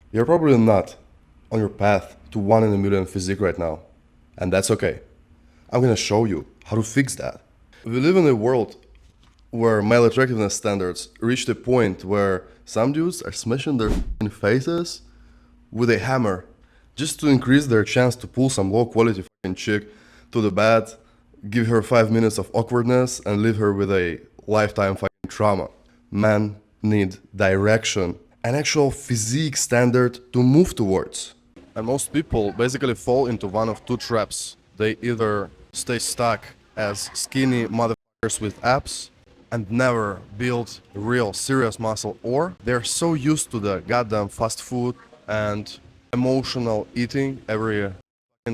You're probably not on your path to 1 in a million physique right now, and that's okay. I'm gonna show you how to fix that. We live in a world where male attractiveness standards reached a point where some dudes are smashing their f***ing faces with a hammer just to increase their chance to pull some low quality f***ing chick to the bed, give her 5 minutes of awkwardness, and leave her with a lifetime f***ing trauma. Men need direction, an actual physique standard to move towards. And most people basically fall into one of two traps. They either stay stuck as skinny motherfuckers with abs and never build real serious muscle, or they're so used to the goddamn fast food and emotional eating every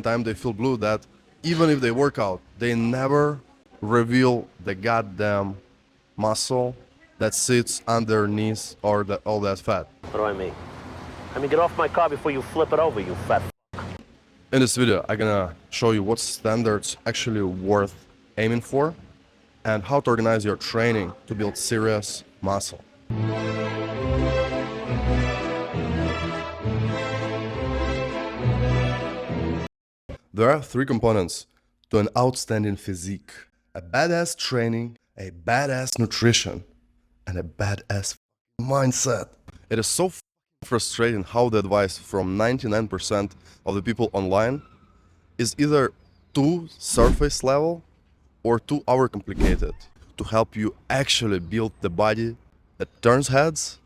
time they feel blue that even if they work out, they never reveal the goddamn muscle that sits underneath or all that fat. What do I mean? I mean, get off my car before you flip it over, you fat In this video, I'm gonna show you what standards actually worth aiming for and how to organize your training to build serious muscle. There are three components to an outstanding physique: a badass training, a badass nutrition, and a badass mindset. It is so frustrating how the advice from 99% of the people online is either too surface level or too overcomplicated to help you actually build the body that turns heads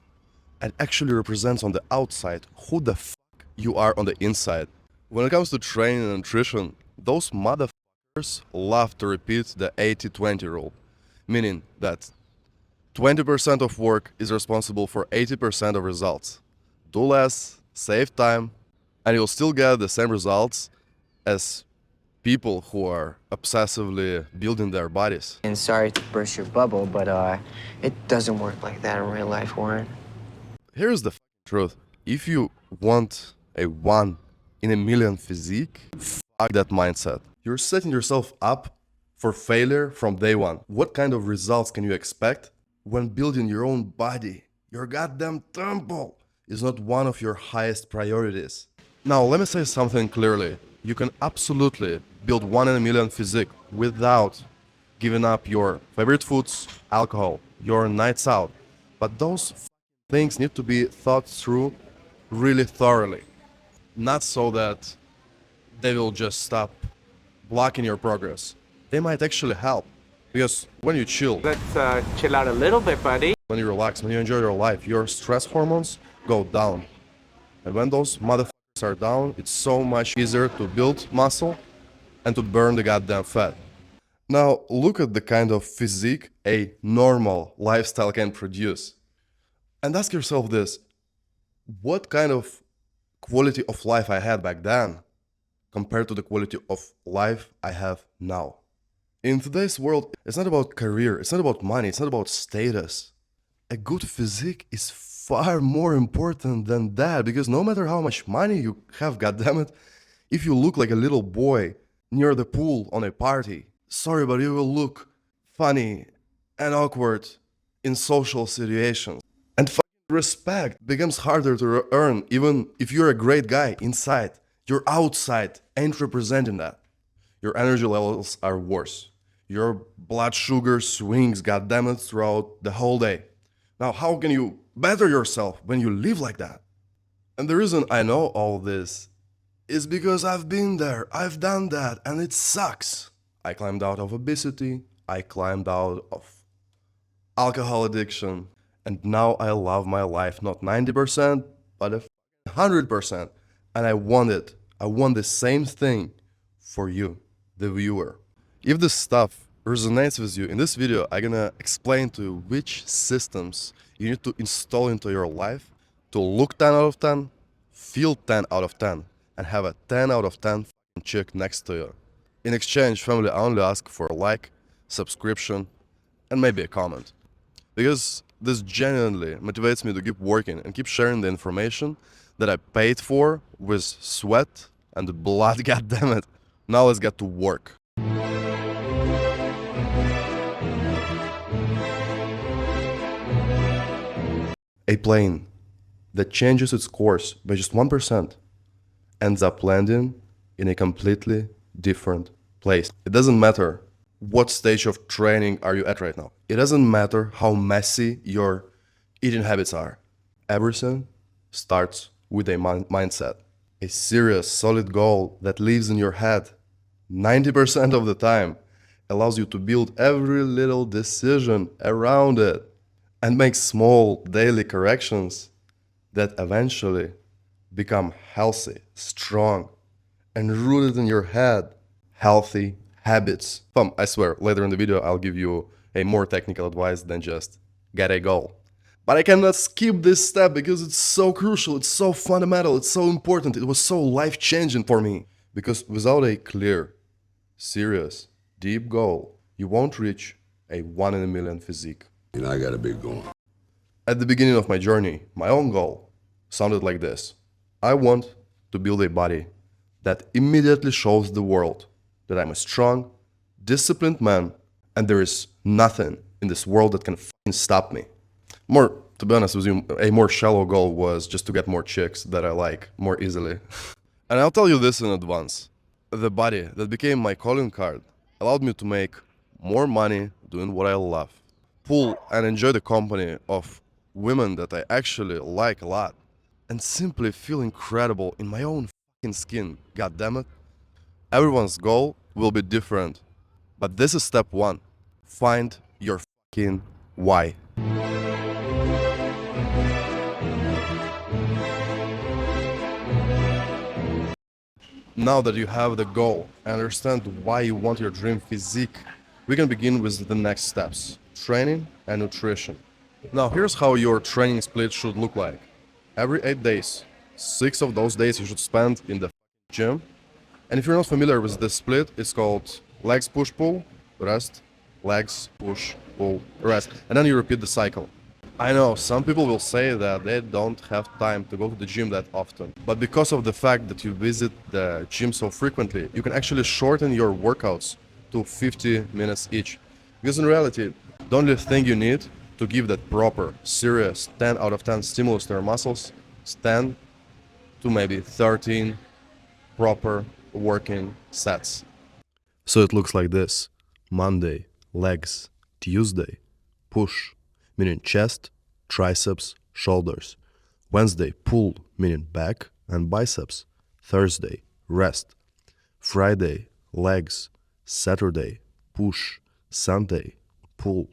and actually represents on the outside who the fuck you are on the inside. When it comes to training and nutrition, those motherfuckers love to repeat the 80-20 rule, meaning that 20% of work is responsible for 80% of results. Do less, save time, and you'll still get the same results as people who are obsessively building their bodies. And sorry to burst your bubble, but it doesn't work like that in real life, Warren. Here's the truth. If you want a 1 in a million physique, fuck that mindset. You're setting yourself up for failure from day one. What kind of results can you expect when building your own body? Your goddamn temple is not one of your highest priorities. Now, let me say something clearly. You can absolutely build 1 in a million physique without giving up your favorite foods, alcohol, your nights out. But those things need to be thought through really thoroughly. Not so that they will just stop blocking your progress. They might actually help. Because when you chill, Let's chill out a little bit, buddy. when you relax, when you enjoy your life, your stress hormones go down. And when those motherfuckers are down, it's so much easier to build muscle and to burn the goddamn fat. Now, look at the kind of physique a normal lifestyle can produce. And ask yourself this: what kind of quality of life I had back then compared to the quality of life I have now? In today's world, it's not about career, it's not about money, it's not about status. A good physique is far more important than that, because no matter how much money you have, goddammit, if you look like a little boy near the pool on a party, sorry, but you will look funny and awkward in social situations. And respect becomes harder to earn even if you're a great guy inside. Your outside ain't representing that. Your energy levels are worse. Your blood sugar swings, goddammit, throughout the whole day. Now, how can you better yourself when you live like that? And the reason I know all this is because I've been there, I've done that, and it sucks. I climbed out of obesity, I climbed out of alcohol addiction, and now I love my life not 90%, but 100%. And I want it. I want the same thing for you, the viewer. If this stuff resonates with you, in this video, I'm gonna explain to you which systems you need to install into your life to look 10 out of 10, feel 10 out of 10, and have a 10 out of 10 chick next to you. In exchange, family, I only ask for a like, subscription, and maybe a comment. Because this genuinely motivates me to keep working and keep sharing the information that I paid for with sweat and blood, goddammit. Now let's get to work. A plane that changes its course by just 1% ends up landing in a completely different place. It doesn't matter what stage of training are you at right now. It doesn't matter how messy your eating habits are. Everything starts with a mindset. A serious, solid goal that lives in your head 90% of the time allows you to build every little decision around it and make small daily corrections that eventually become healthy, strong, and rooted in your head. Healthy habits. I swear, later in the video, I'll give you a more technical advice than just get a goal. But I cannot skip this step because it's so crucial, it's so fundamental, it's so important, it was so life-changing for me. Because without a clear, serious, deep goal, you won't reach a 1 in a million physique. And I got a big goal. At the beginning of my journey, my own goal sounded like this. I want to build a body that immediately shows the world that I'm a strong, disciplined man and there is nothing in this world that can f***ing stop me. To be honest with you, a more shallow goal was just to get more chicks that I like more easily. And I'll tell you this in advance. The body that became my calling card allowed me to make more money doing what I love. Pull and enjoy the company of women that I actually like a lot. And simply feel incredible in my own f***ing skin, god damn it. Everyone's goal will be different. But this is step 1. Find your f***ing why. Now that you have the goal and understand why you want your dream physique, we can begin with the next steps, training and nutrition. Now here's how your training split should look like. Every 8 days, 6 of those days you should spend in the gym. And if you're not familiar with this split, it's called legs, push, pull, rest, legs, push, pull, rest. And then you repeat the cycle. I know, some people will say that they don't have time to go to the gym that often. But because of the fact that you visit the gym so frequently, you can actually shorten your workouts to 50 minutes each. Because in reality, the only thing you need to give that proper, serious 10 out of 10 stimulus to your muscles is 10 to maybe 13 proper working sets. So it looks like this. Monday, legs. Tuesday, push, meaning chest, triceps, shoulders. Wednesday, pull, meaning back and biceps. Thursday, rest. Friday, legs. Saturday, push. Sunday, pull.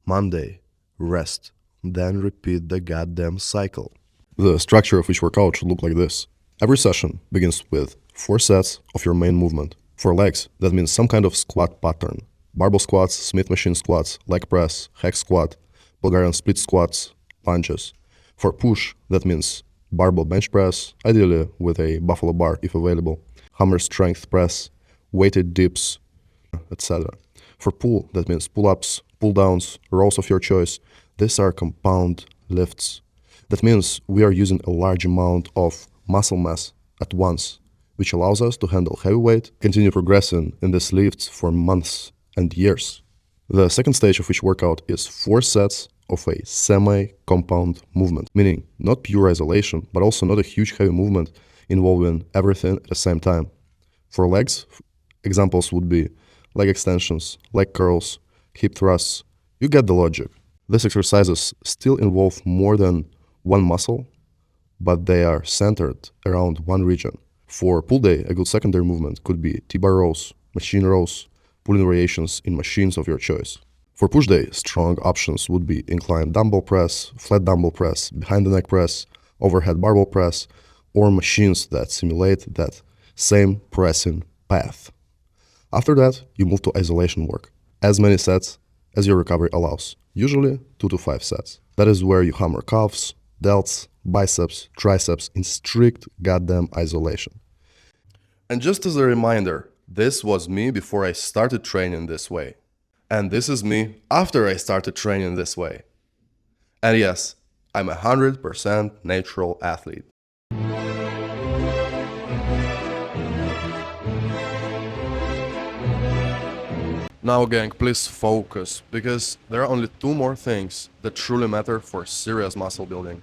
Monday, rest. Then repeat the goddamn cycle. The structure of each workout should look like this. Every session begins with 4 sets of your main movement. For legs, that means some kind of squat pattern. Barbell squats, Smith machine squats, leg press, hack squat, Bulgarian split squats, lunges. For push, that means barbell bench press, ideally with a buffalo bar if available, hammer strength press, weighted dips, etc. For pull, that means pull-ups, pull-downs, rows of your choice. These are compound lifts. That means we are using a large amount of muscle mass at once, which allows us to handle heavy weight, continue progressing in these lifts for months and years. The second stage of each workout is 4 sets of a semi-compound movement, meaning not pure isolation, but also not a huge heavy movement involving everything at the same time. For legs, examples would be leg extensions, leg curls, hip thrusts. You get the logic. These exercises still involve more than one muscle, but they are centered around one region. For pull day, a good secondary movement could be T-bar rows, machine rows, pulling variations in machines of your choice. For push day, strong options would be inclined dumbbell press, flat dumbbell press, behind the neck press, overhead barbell press, or machines that simulate that same pressing path. After that, you move to isolation work, as many sets as your recovery allows, usually 2 to 5 sets. That is where you hammer calves, delts, biceps, triceps in strict goddamn isolation. And just as a reminder, this was me before I started training this way. And this is me after I started training this way. And yes, I'm a 100% natural athlete. Now gang, please focus, because there are only 2 more things that truly matter for serious muscle building.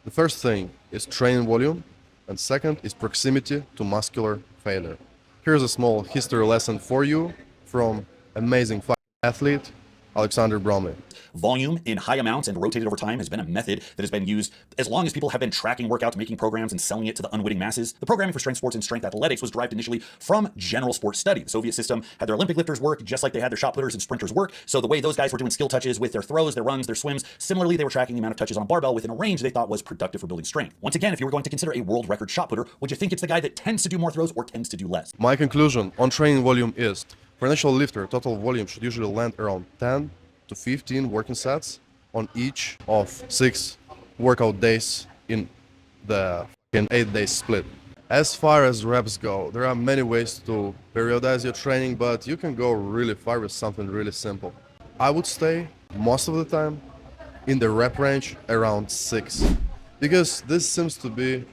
The first thing is training volume, and second is proximity to muscular failure. Here's a small history lesson for you from amazing athlete Alexander Bromley. Volume in high amounts and rotated over time has been a method that has been used as long as people have been tracking workouts, making programs, and selling it to the unwitting masses. The programming for strength sports and strength athletics was derived initially from general sports study. The Soviet system had their Olympic lifters work just like they had their shot putters and sprinters work. So the way those guys were doing skill touches with their throws, their runs, their swims, similarly, they were tracking the amount of touches on a barbell within a range they thought was productive for building strength. Once again, if you were going to consider a world record shot putter, would you think it's the guy that tends to do more throws or tends to do less? My conclusion on training volume is, for an initial lifter, total volume should usually land around 10 to 15 working sets on each of 6 workout days in the 8-day split. As far as reps go, there are many ways to periodize your training, but you can go really far with something really simple. I would stay most of the time in the rep range around 6, because this seems to be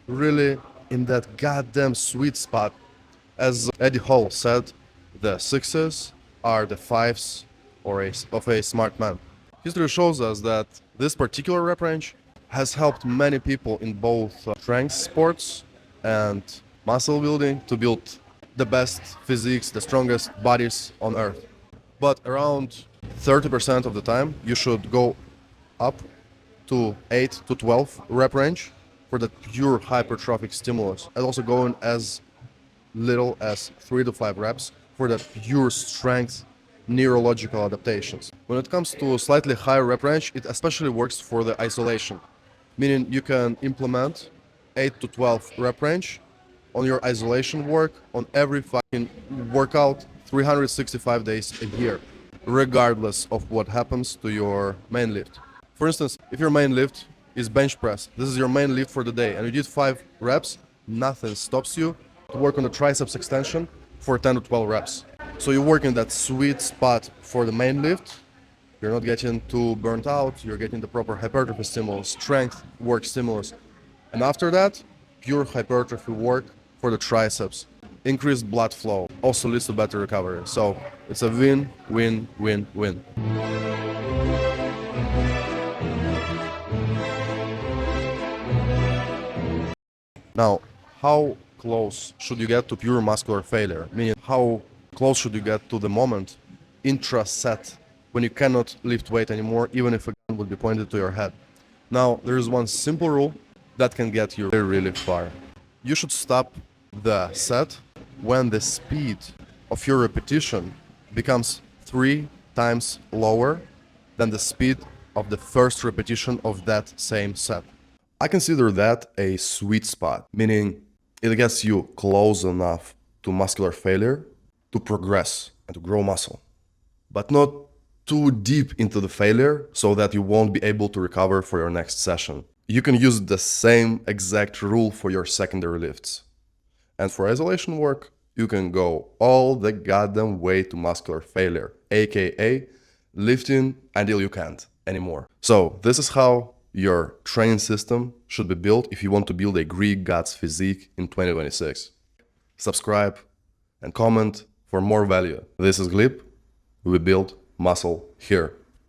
really in that goddamn sweet spot. As Eddie Hall said, the 6s are the 5s of a smart man. History shows us that this particular rep range has helped many people in both strength sports and muscle building to build the best physiques, the strongest bodies on earth. But around 30% of the time, you should go up to 8 to 12 rep range for the pure hypertrophic stimulus, and also going as little as 3 to 5 reps for the pure strength neurological adaptations. When it comes to slightly higher rep range, it especially works for the isolation, meaning you can implement 8 to 12 rep range on your isolation work on every fucking workout 365 days a year, regardless of what happens to your main lift. For instance, if your main lift is bench press, this is your main lift for the day, and you did 5 reps, nothing stops you to work on the triceps extension for 10 to 12 reps. So you work in that sweet spot for the main lift. You're not getting too burnt out. You're getting the proper hypertrophy stimulus, strength work stimulus. And after that, pure hypertrophy work for the triceps. Increased blood flow also leads to better recovery. So it's a win, win, win, win. Now, how close should you get to pure muscular failure? Meaning, how close should you get to the moment intra-set when you cannot lift weight anymore, even if a gun would be pointed to your head? Now, there is one simple rule that can get you really, really far. You should stop the set when the speed of your repetition becomes 3 times lower than the speed of the first repetition of that same set. I consider that a sweet spot, meaning it gets you close enough to muscular failure to progress and to grow muscle, but not too deep into the failure so that you won't be able to recover for your next session. You can use the same exact rule for your secondary lifts. And for isolation work, you can go all the goddamn way to muscular failure, aka lifting until you can't anymore. So this is how your training system should be built if you want to build a Greek god's physique in 2026. Subscribe and comment for more value. This is Glib. We build muscle here.